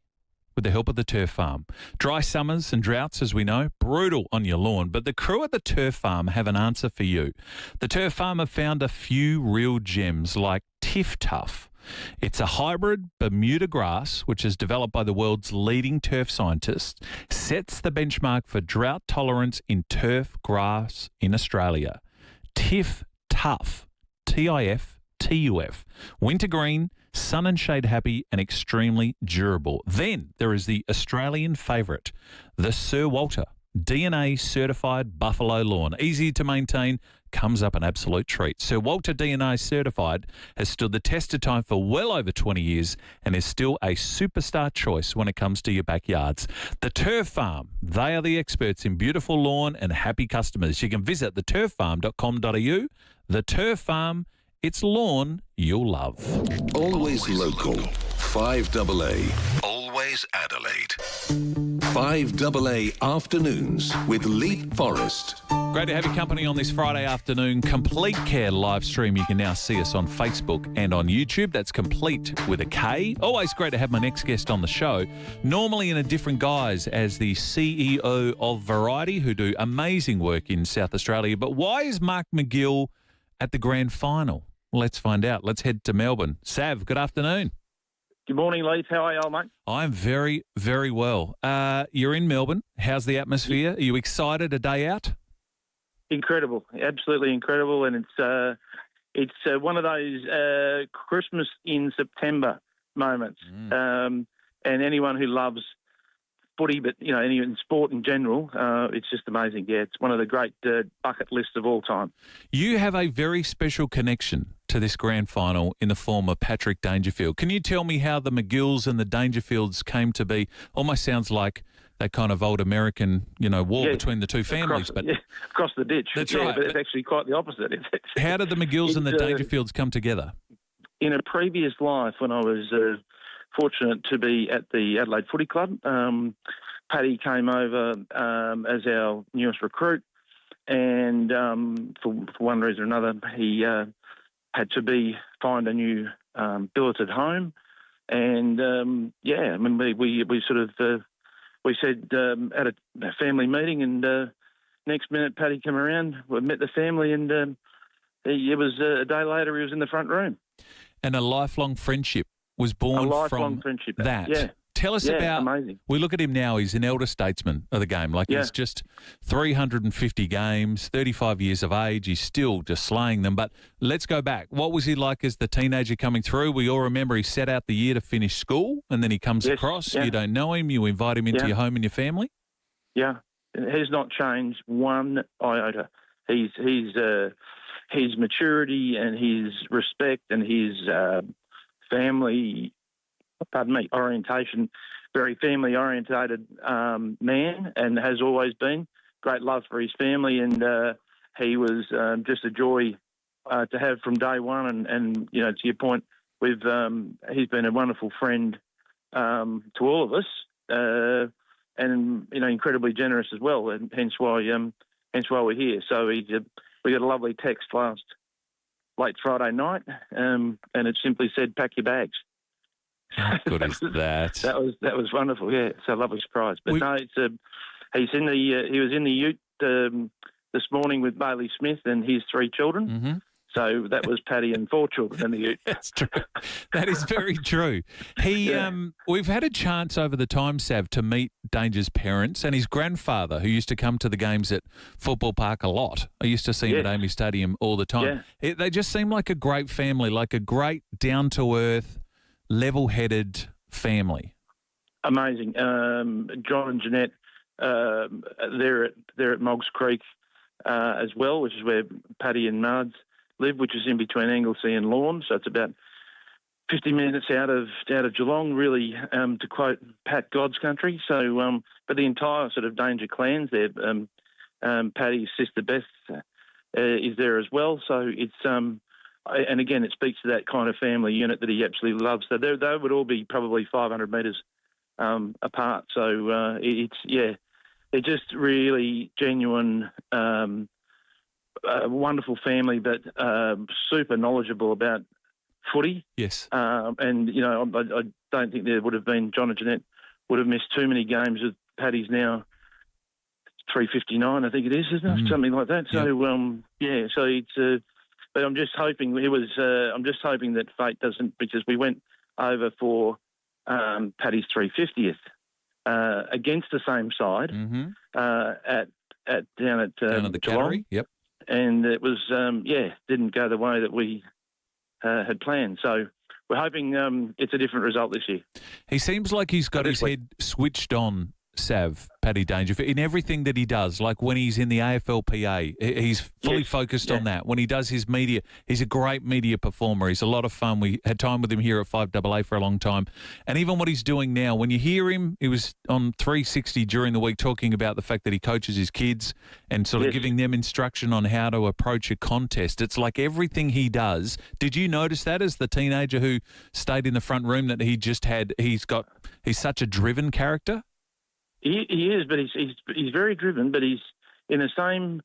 with the help of the Turf Farm. Dry summers and droughts, as we know, brutal on your lawn, but the crew at the Turf Farm have an answer for you. The Turf Farm have found a few real gems like Tiff Tough. It's a hybrid Bermuda grass, which is developed by the world's leading turf scientists, sets the benchmark for drought tolerance in turf grass in Australia. Tiff Tough, T-I-F-T-U-F, wintergreen, sun and shade happy and extremely durable. Then there is the Australian favourite, the Sir Walter, DNA certified buffalo lawn. Easy to maintain, comes up an absolute treat. Sir Walter DNA certified has stood the test of time for well over 20 years and is still a superstar choice when it comes to your backyards. The Turf Farm, they are the experts in beautiful lawn and happy customers. You can visit theturffarm.com.au. The Turf Farm, it's lawn you'll love. Always local. 5AA. Always Adelaide. 5AA Afternoons with Leith, Forrest. Great to have your company on this Friday afternoon. Complete Care live stream. You can now see us on Facebook and on YouTube. That's Complete with a K. Always great to have my next guest on the show. Normally in a different guise as the CEO of Variety, who do amazing work in South Australia. But why is Mark McGill at the grand final? Let's find out. Let's head to Melbourne. Sav, good afternoon. Good morning, Leith. How are you, mate? I'm very, very well. You're in Melbourne. How's the atmosphere? Are you excited a day out? Incredible. Absolutely incredible. And it's it's one of those Christmas in September moments. And anyone who loves footy, but, you know, any in sport in general, it's just amazing. Yeah, it's one of the great bucket lists of all time. You have a very special connection to this grand final in the form of Patrick Dangerfield. Can you tell me how the McGills and the Dangerfields came to be? Almost sounds like that kind of old American, you know, war between the two families. Across the ditch. That's right. right. But it's actually quite the opposite. How did the McGills and the Dangerfields come together? In a previous life, when I was fortunate to be at the Adelaide Footy Club, Paddy came over as our newest recruit, and for one reason or another, he had to find a new billeted home. And I mean, we sort of we said at a family meeting, and next minute Paddy came around. We met the family, and it was a day later he was in the front room. And a lifelong friendship was born from that. Yeah. Tell us about. Amazing. We look at him now. He's an elder statesman of the game. Like he's just 350 games, 35 years of age. He's still just slaying them. But let's go back. What was he like as the teenager coming through? We all remember he set out the year to finish school, and then he comes across. You don't know him. You invite him into your home and your family. Yeah, it has not changed one iota. His maturity and his respect and his family, orientation, very family-orientated man, and has always been. Great love for his family, and he was just a joy to have from day one. And you know, to your point, he's been a wonderful friend to all of us, and you know, incredibly generous as well, and hence why we're here. So we got a lovely text late Friday night, and it simply said, "Pack your bags." How good is that? That was wonderful. Yeah, it's a lovely surprise. But no, he was in the Ute this morning with Bailey Smith and his 3 children. Mm-hmm. So that was Paddy and 4 children in the Ute. That's true. That is very true. We've had a chance over the time, Sav, to meet Danger's parents and his grandfather, who used to come to the games at Football Park a lot. I used to see him at Amy Stadium all the time. They just seem like a great family, like a great down-to-earth, level-headed family. Amazing. John and Jeanette, they're at Moggs Creek as well, which is where Paddy and Mards live, which is in between Anglesey and Lorne. So it's about 50 minutes out of Geelong, really, to quote Pat, God's country. So, but the entire sort of Danger clans there, Paddy's sister Beth is there as well. So it's and again, it speaks to that kind of family unit that he absolutely loves. So they would all be probably 500 metres apart. So they're just really genuine, wonderful family, but super knowledgeable about footy. Yes. And, you know, I don't think there would have been, John and Jeanette would have missed too many games with Paddy's now 359, I think it is, isn't it? Something like that. So, so it's... but I'm just hoping I'm just hoping that fate doesn't, because we went over for Paddy's 350th against the same side down at the gallery. Yep. And it was didn't go the way that we had planned. So we're hoping it's a different result this year. He seems like he's got his head switched on, Sav, Paddy Dangerfield, in everything that he does. Like when he's in the AFLPA, he's fully focused on that. When he does his media, he's a great media performer. He's a lot of fun. We had time with him here at FIVEAA for a long time. And even what he's doing now, when you hear him, he was on 360 during the week talking about the fact that he coaches his kids and sort of giving them instruction on how to approach a contest. It's like everything he does. Did you notice that as the teenager who stayed in the front room, that he's such a driven character? He is, but he's very driven, but he's in the same...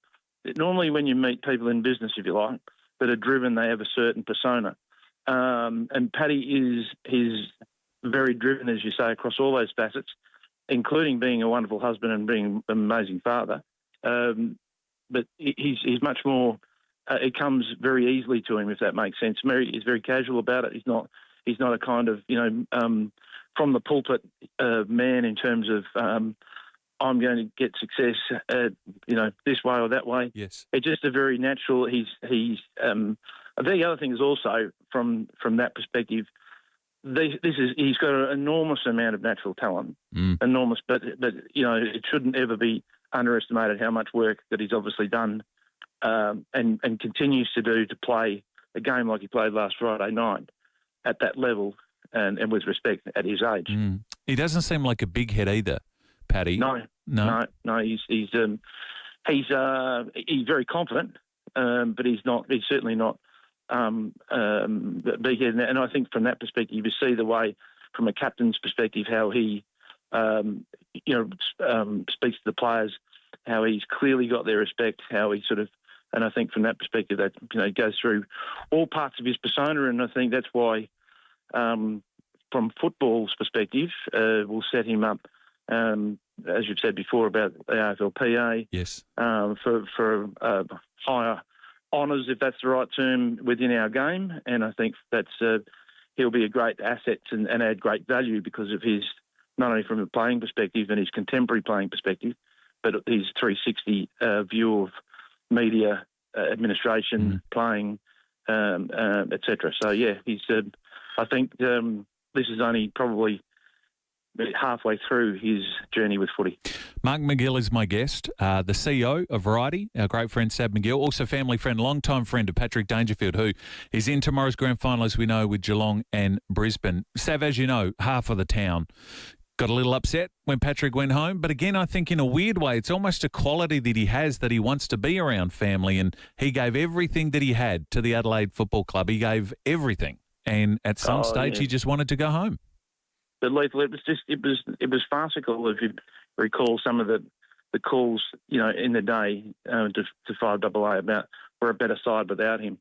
Normally when you meet people in business, if you like, that are driven, they have a certain persona. And Paddy is very driven, as you say, across all those facets, including being a wonderful husband and being an amazing father. But he's much more... it comes very easily to him, if that makes sense. He's very casual about it. He's not a kind of, from the pulpit man in terms of I'm going to get success, this way or that way. Yes, it's just a very natural. He's The other thing is also from that perspective, he's got an enormous amount of natural talent, enormous. But it shouldn't ever be underestimated how much work that he's obviously done and continues to do to play a game like he played last Friday night at that level and with respect at his age. He doesn't seem like a big head either, Paddy. No. He's very confident, but he's not. He's certainly not big head. And I think from that perspective, you see the way, from a captain's perspective, how he speaks to the players, how he's clearly got their respect, how he sort of. And I think from that perspective, that goes through all parts of his persona, and I think that's why, from football's perspective, we'll set him up. As you've said before about the AFLPA, yes, for higher honours, if that's the right term, within our game. And I think that's he'll be a great asset and add great value because of his, not only from a playing perspective and his contemporary playing perspective, but his 360 view of media, administration, playing, etc. So, yeah, he's. I think this is only probably halfway through his journey with footy. Mark McGill is my guest, the CEO of Variety, our great friend Sab McGill, also family friend, long-time friend of Patrick Dangerfield, who is in tomorrow's grand final, as we know, with Geelong and Brisbane. Sab, as you know, half of the town got a little upset when Patrick went home, but again, I think in a weird way, it's almost a quality that he has, that he wants to be around family, and he gave everything that he had to the Adelaide Football Club. He gave everything, and at some stage, he just wanted to go home. But Leith, it was farcical. If you recall some of the calls, in the day to FIVEAA about we're a better side without him.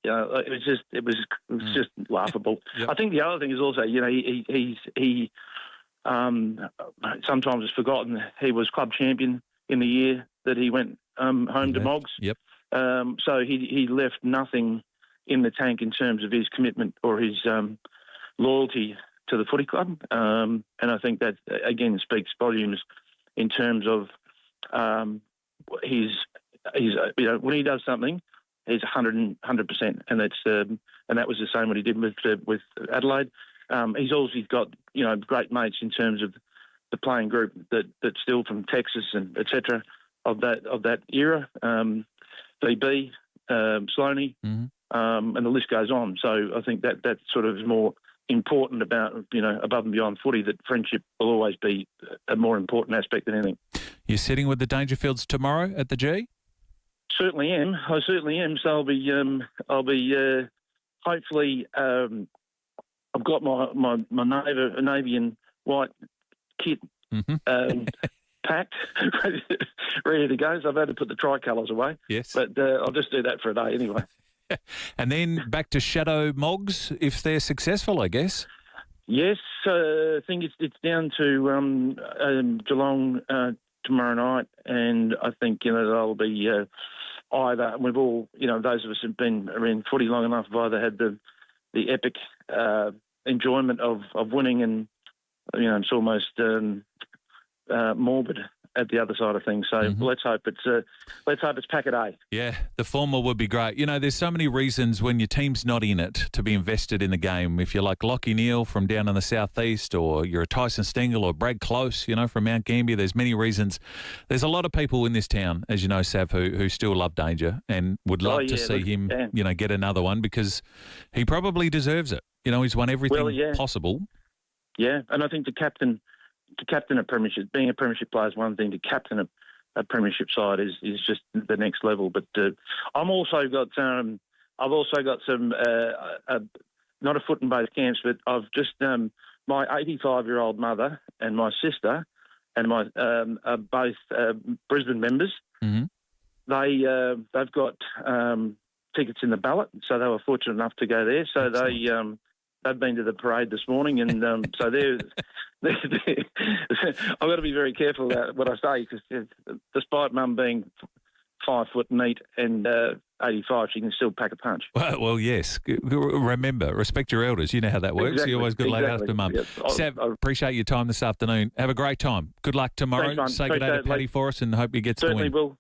It was just laughable. Yep. I think the other thing is also, he sometimes is forgotten. He was club champion in the year that he went home to Moggs. Yep. So he left nothing in the tank in terms of his commitment or his loyalty to the footy club, and I think that again speaks volumes in terms of his when he does something, he's 100%, and that's and that was the same what he did with Adelaide. He's also got great mates in terms of the playing group that's still from Texas and etc. of that era, VB, Sloaney, and the list goes on. So I think that sort of is more important about, above and beyond footy, that friendship will always be a more important aspect than anything. You're sitting with the Dangerfields tomorrow at the G? Certainly am. I certainly am. So I'll be hopefully, I've got my navy and white kit packed, ready to go. So I've had to put the tricolours away. Yes. But I'll just do that for a day anyway. And then back to Shadow Moggs if they're successful, I guess. Yes, I think it's down to Geelong tomorrow night, and I think they'll be either. We've all, those of us who've been around footy long enough, have either had the epic enjoyment of winning, and it's almost morbid at the other side of things. So let's hope it's packet A. Yeah, the former would be great. There's so many reasons when your team's not in it to be invested in the game. If you're like Lachie Neale from down in the southeast, or you're a Tyson Stengel or Brad Close, from Mount Gambier, there's many reasons. There's a lot of people in this town, as you know, Sav, who still love Danger and would love to see him, get another one, because he probably deserves it. He's won everything possible. Yeah, and I think to captain a premiership, being a premiership player is one thing. To captain a premiership side is just the next level. But I've also got some, not a foot in both camps, but I've just my 85-year-old mother and my sister and my are both Brisbane members. They've got tickets in the ballot, so they were fortunate enough to go there. So they've been to the parade this morning, and so they're I've got to be very careful about what I say, because despite Mum being 5 foot neat and 85, she can still pack a punch. Well, yes. Remember, respect your elders. You know how that works. Exactly. You always got to lay after Mum. Yep. Sav, appreciate your time this afternoon. Have a great time. Good luck tomorrow. Thanks, say good day to Paddy Forrest, and hope he gets the win. Certainly will.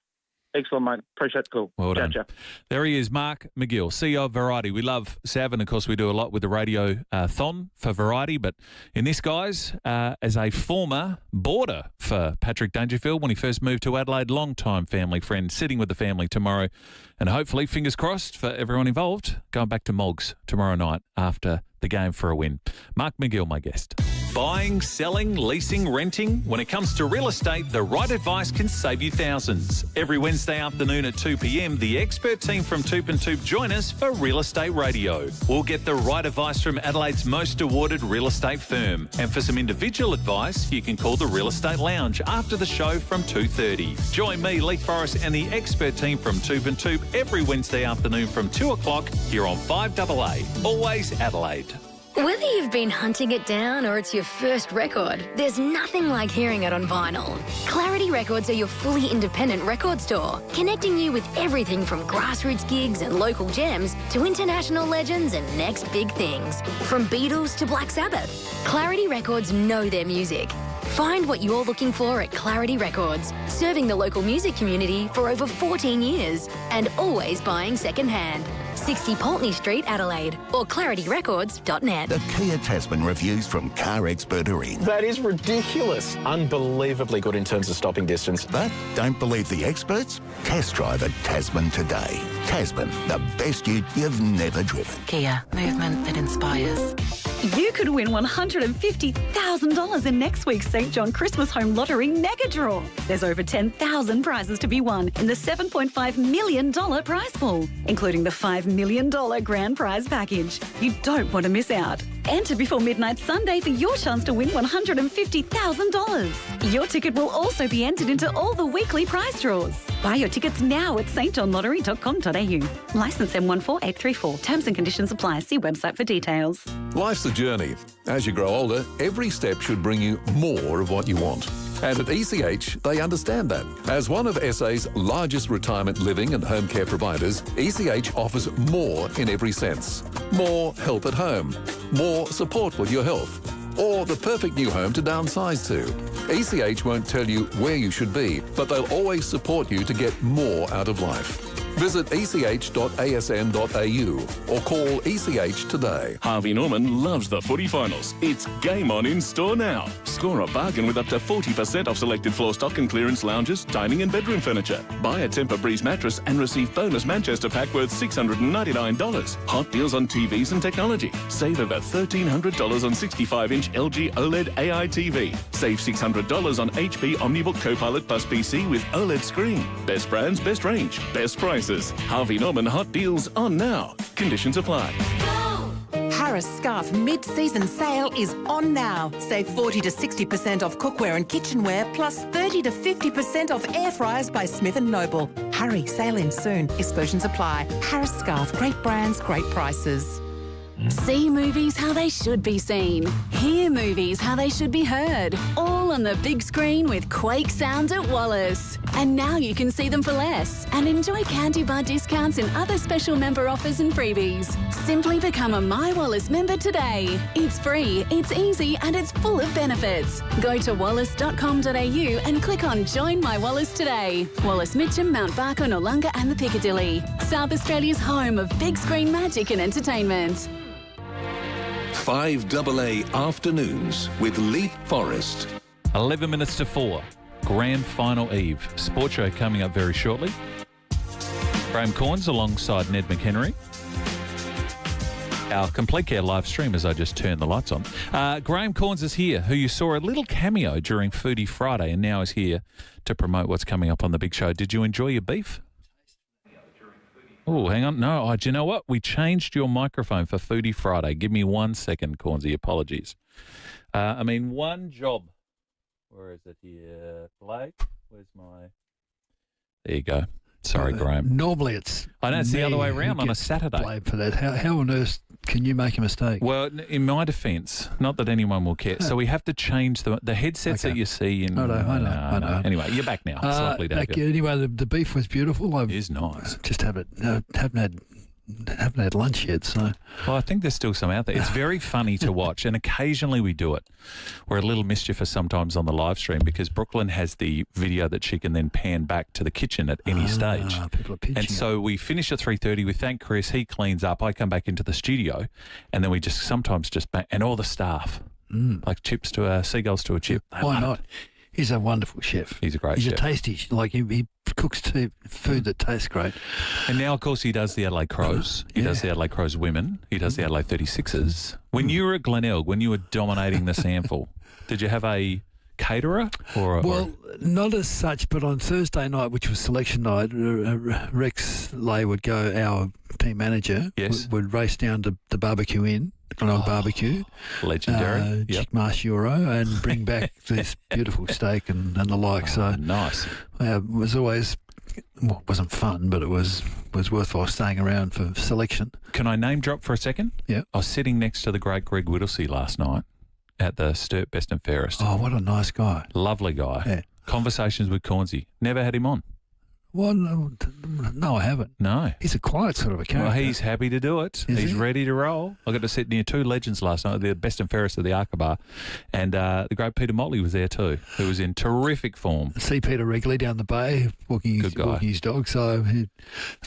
Excellent, mate. Appreciate the call. Well done. Ciao. There he is, Mark McGill, CEO of Variety. We love Sav, and of course we do a lot with the radio thon for Variety. But in this, guys, as a former boarder for Patrick Dangerfield when he first moved to Adelaide, long-time family friend, sitting with the family tomorrow, and hopefully, fingers crossed for everyone involved, going back to Mogs tomorrow night after the game for a win. Mark McGill, my guest. Buying, selling, leasing, renting. When it comes to real estate, the right advice can save you thousands. Every Wednesday afternoon at 2 p.m, the expert team from Toop and Toop join us for Real Estate Radio. We'll get the right advice from Adelaide's most awarded real estate firm. And for some individual advice, you can call the Real Estate Lounge after the show from 2:30. Join me, Leith, Forrest, and the expert team from Toop and Toop every Wednesday afternoon from 2 o'clock here on 5AA. Always Adelaide. Whether you've been hunting it down or it's your first record, there's nothing like hearing it on vinyl. Clarity Records are your fully independent record store, connecting you with everything from grassroots gigs and local gems to international legends and next big things. From Beatles to Black Sabbath, Clarity Records know their music. Find what you're looking for at Clarity Records, serving the local music community for over 14 years and always buying secondhand. 60 Pulteney Street, Adelaide, or clarityrecords.net. The Kia Tasman reviews from car expert Irene. That is ridiculous. Unbelievably good in terms of stopping distance. But don't believe the experts? Test drive a Tasman today. Tasman, the best ute you've never driven. Kia, movement that inspires. You could win $150,000 in next week's St. John Christmas Home Lottery Mega Draw. There's over 10,000 prizes to be won in the $7.5 million prize pool, including the $5 million grand prize package. You don't want to miss out. Enter before midnight Sunday for your chance to win $150,000. Your ticket will also be entered into all the weekly prize draws. Buy your tickets now at stjohnlottery.com.au. Licence M14834. Terms and conditions apply. See website for details. Life's a journey. As you grow older, every step should bring you more of what you want. And at ECH, they understand that. As one of SA's largest retirement living and home care providers, ECH offers more in every sense. More help at home, more support with your health, or the perfect new home to downsize to. ECH won't tell you where you should be, but they'll always support you to get more out of life. Visit ech.asn.au or call ECH today. Harvey Norman loves the footy finals. It's game on in store now. Score a bargain with up to 40% off selected floor stock and clearance lounges, dining and bedroom furniture. Buy a Tempur Breeze mattress and receive bonus Manchester pack worth $699. Hot deals on TVs and technology. Save over $1,300 on 65-inch LG OLED AI TV. Save $600 on HP OmniBook Copilot Plus PC with OLED screen. Best brands, best range, best prices. Harvey Norman hot deals on now. Conditions apply. Harris Scarf mid-season sale is on now. Save 40 to 60% off cookware and kitchenware, plus 30 to 50% off air fryers by Smith & Noble. Hurry, sale ends soon. Exclusions apply. Harris Scarf, great brands, great prices. See movies how they should be seen. Hear movies how they should be heard. All on the big screen with Quake Sound at Wallace. And now you can see them for less and enjoy candy bar discounts and other special member offers and freebies. Simply become a My Wallace member today. It's free, it's easy, and it's full of benefits. Go to wallace.com.au and click on Join My Wallace today. Wallace Mitcham, Mount Barker, Noarlunga and the Piccadilly. South Australia's home of big screen magic and entertainment. 5AA Afternoons with Leith, Forrest. 11 minutes to 4. Grand Final Eve. Sports show coming up very shortly. Graham Corns alongside Ned McHenry. Our Complete Care live stream as I just turned the lights on. Graham Corns is here, who you saw a little cameo during Foodie Friday and now is here to promote what's coming up on the big show. Did you enjoy your beef? Oh, hang on. No, do you know what? We changed your microphone for Foodie Friday. Give me 1 second, Cornsy. Apologies. One job. Where is it here? Blake, where's my... There you go. Sorry, Graham. Normally it's... I know, it's the other way around on a Saturday. Blamed for that. How on earth can you make a mistake? Well, in my defence, not that anyone will care, so we have to change the headsets that you see. I know. Anyway, you're back now. It's lovely to have you. Anyway, the beef was beautiful. It is nice. Just haven't had haven't had lunch yet, so... Well, I think there's still some out there. It's very funny to watch, and occasionally we do it. We're a little mischievous sometimes on the live stream because Brooklyn has the video that she can then pan back to the kitchen at any stage. People are pitching and so we finish at 3:30. We thank Chris. He cleans up. I come back into the studio, and then we just sometimes and all the staff, like chips to a seagulls to a chip. Why not? He's a wonderful chef. He's a great chef. chef. He's a tasty, he cooks food that tastes great. And now, of course, he does the Adelaide Crows. He does the Adelaide Crows women. He does the Adelaide 36ers. When you were at Glenelg, when you were dominating the sample, did you have a caterer? Not as such, but on Thursday night, which was selection night, Rex Lay would go, our team manager, would race down to the barbecue inn. Glenelg barbecue, legendary, Chickmash Euro, and bring back this beautiful steak and the like. So nice. It was always, it wasn't fun, but it was worthwhile staying around for selection. Can I name drop for a second? Yeah. I was sitting next to the great Greg Whittlesey last night at the Sturt Best and Fairest. Oh, what a nice guy! Lovely guy. Yeah. Conversations with Cornsey. Never had him on. Well, no, I haven't. No. He's a quiet sort of a character. Well, he's happy to do it. He's ready to roll. I got to sit near two legends last night, the Best and Fairest of the Arca, and the great Peter Motley was there too, who was in terrific form. See Peter regularly down the bay walking his dog, so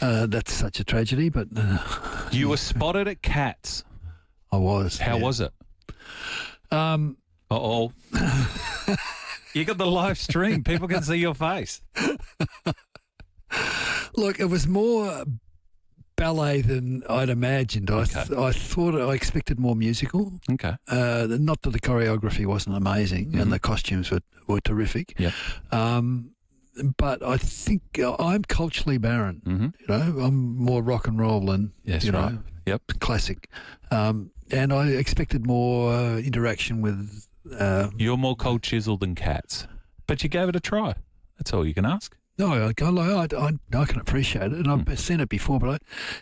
that's such a tragedy. But you were spotted at Cats. I was. How was it? Uh-oh. You got the live stream. People can see your face. Look, it was more ballet than I'd imagined. I expected more musical. Okay. Not that the choreography wasn't amazing and the costumes were terrific. Yeah. But I think I'm culturally barren. You know, I'm more rock and roll than classic. And I expected more interaction with. You're more cold chisel than Cats, but you gave it a try. That's all you can ask. No, I can appreciate it, and I've seen it before, but I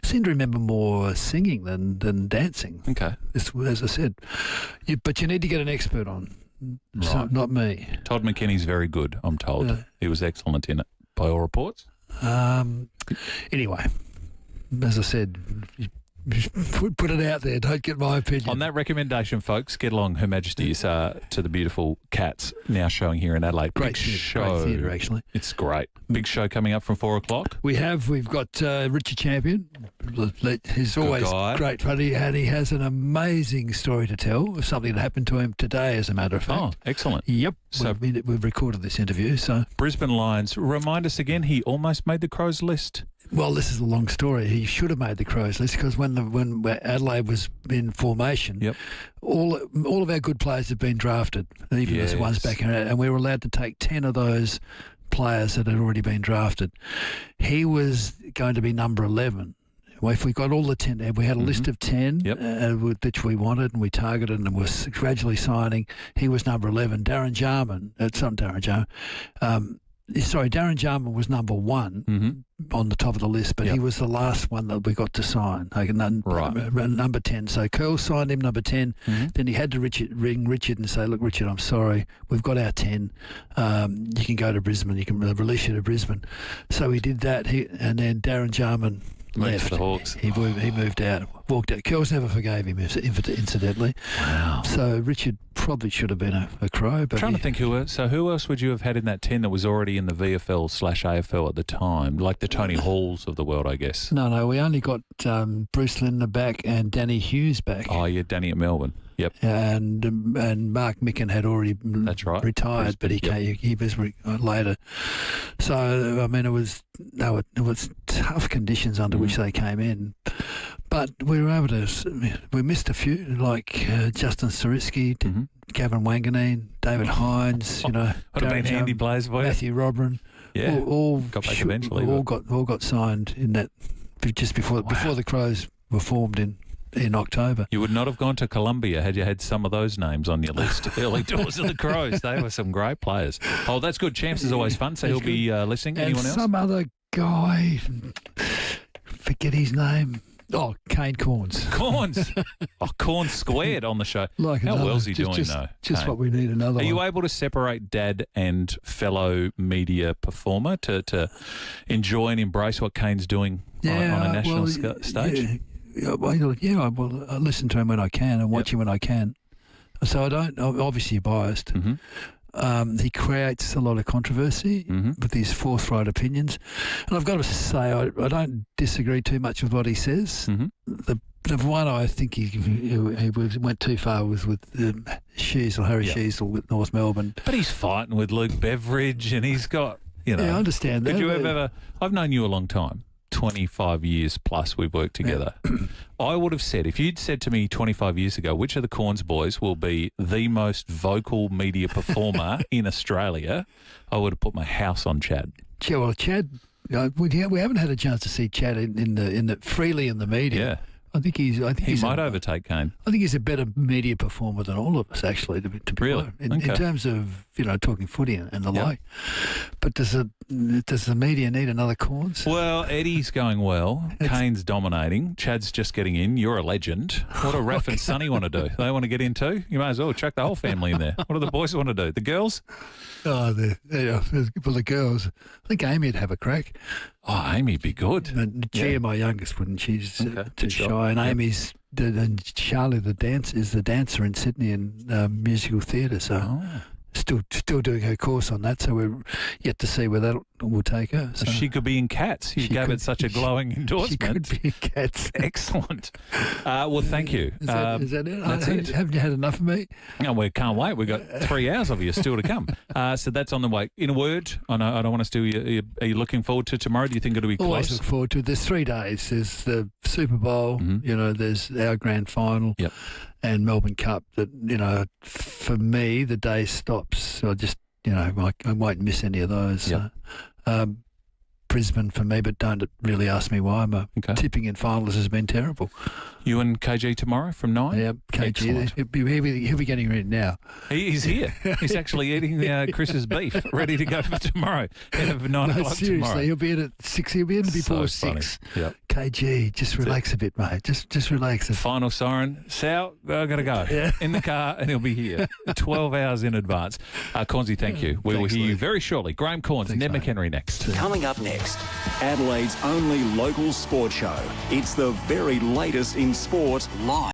seem to remember more singing than dancing. Okay. As I said, but you need to get an expert on, so not me. Todd McKinney's very good, I'm told. He was excellent in it, by all reports. Anyway, as I said, put it out there. Don't get my opinion. On that recommendation, folks, get along Her Majesty's to the beautiful Cats now showing here in Adelaide. Great theatre, actually. It's great. Big show coming up from 4 o'clock. We've got Richard Champion. He's always great fun. He has an amazing story to tell of something that happened to him today, as a matter of fact. Oh, excellent. Yep. So we've recorded this interview. So Brisbane Lions, remind us again, he almost made the Crows list. Well, this is a long story. He should have made the Crows list because when Adelaide was in formation, all of our good players have been drafted, even the ones back in, and we were allowed to take 10 of those players that had already been drafted. He was going to be number 11. Well, if we got all the 10, we had a list of 10 which we wanted and we targeted and was gradually signing. He was number 11. Darren Jarman was number 1 on the top of the list, but he was the last one that we got to sign. Number 10. So Curl signed him number 10. Then he had to ring Richard and say, look, Richard, I'm sorry, we've got our 10. You can go to Brisbane. You can release you to Brisbane. So he did that, and then Darren Jarman left. The Hawks. He moved out, walked out. Curls never forgave him, incidentally. Wow. So Richard probably should have been a Crow. But trying to think who else would you have had in that 10 that was already in the VFL/AFL at the time, like the Tony Halls of the world, I guess? No, we only got Bruce Lindner back and Danny Hughes back. Oh, yeah, Danny at Melbourne. Yep. And Mark Micken had already retired, but he was later. So I mean, it was tough conditions under which they came in, but we were able to. We missed a few, like Justin Sariski, Gavin Wanganeen, David Hines. Would have been handy players for you. Matthew Robran. Yeah, all got back eventually. All got signed in that just before the Crows were formed in October. You would not have gone to Columbia had you had some of those names on your list. Early doors of the Crows. They were some great players. Oh, that's good. Champs is always fun, so he'll be listening. And anyone else? Some other guy, forget his name. Oh, cane corns. Corns. Corn squared on the show. How well's he doing, though? Just Kane? what we need another one. Are you able to separate dad and fellow media performer to enjoy and embrace what Kane's doing on a national stage? I listen to him when I can and watch him when I can. So I'm obviously biased. Mm-hmm. He creates a lot of controversy with his forthright opinions. And I've got to say, I don't disagree too much with what he says. The one I think he went too far was with Sheasel, Harry Sheasel with North Melbourne. But he's fighting with Luke Beveridge and he's got, Yeah, I understand that. Could you ever... I've known you a long time. 25 years plus we've worked together. I would have said, if you'd said to me 25 years ago, which of the Corns boys will be the most vocal media performer in Australia, I would have put my house on Chad. Yeah, well, Chad, we haven't had a chance to see Chad freely in the media. Yeah. I think he might overtake Kane. I think he's a better media performer than all of us, actually, to be really in terms of talking footy and the like. But does the media need another Corns? Well, Eddie's going well. Kane's dominating. Chad's just getting in. You're a legend. What do Raph and Sonny want to do? They want to get in too? You may as well chuck the whole family in there. What do the boys want to do? The girls? Oh, the girls. I think Amy'd have a crack. Oh, Amy'd be good. And Gia, my youngest, wouldn't. She's too shy. And Amy's and Charlie, the dancer in Sydney in musical theatre. So still doing her course on that. So we're yet to see where that will take her. So she could be in Cats. You gave it such a glowing endorsement. She could be in Cats. Excellent. Well, thank you. Is that it? That's it. Haven't you had enough of me? No, we can't wait. We've got 3 hours of you still to come. So that's on the way. In a word, I don't want to steal you. Are you looking forward to tomorrow? Do you think it'll be close? Always look forward to it. There's 3 days. There's the Super Bowl. There's our grand final. Yep. And Melbourne Cup. That for me, the day stops. So I just I won't miss any of those. Yep. So, Brisbane for me, but don't really ask me why. My tipping in finals has been terrible. You and KG tomorrow from 9? Yeah, KG. He'll be getting ready now. He's here. He's actually eating Chris's beef, ready to go for tomorrow. At 9 o'clock seriously, tomorrow. He'll be in at 6. He'll be in before 6. Yep. KG, just relax a bit, mate. Just relax. Final siren. Sal, I've got to go. Yeah. In the car, and he'll be here 12 hours in advance. Cornsy, thank you. We will hear you very shortly. Graham Corns, Ned McHenry next. Coming up next, Adelaide's only local sports show. It's the very latest in sport live.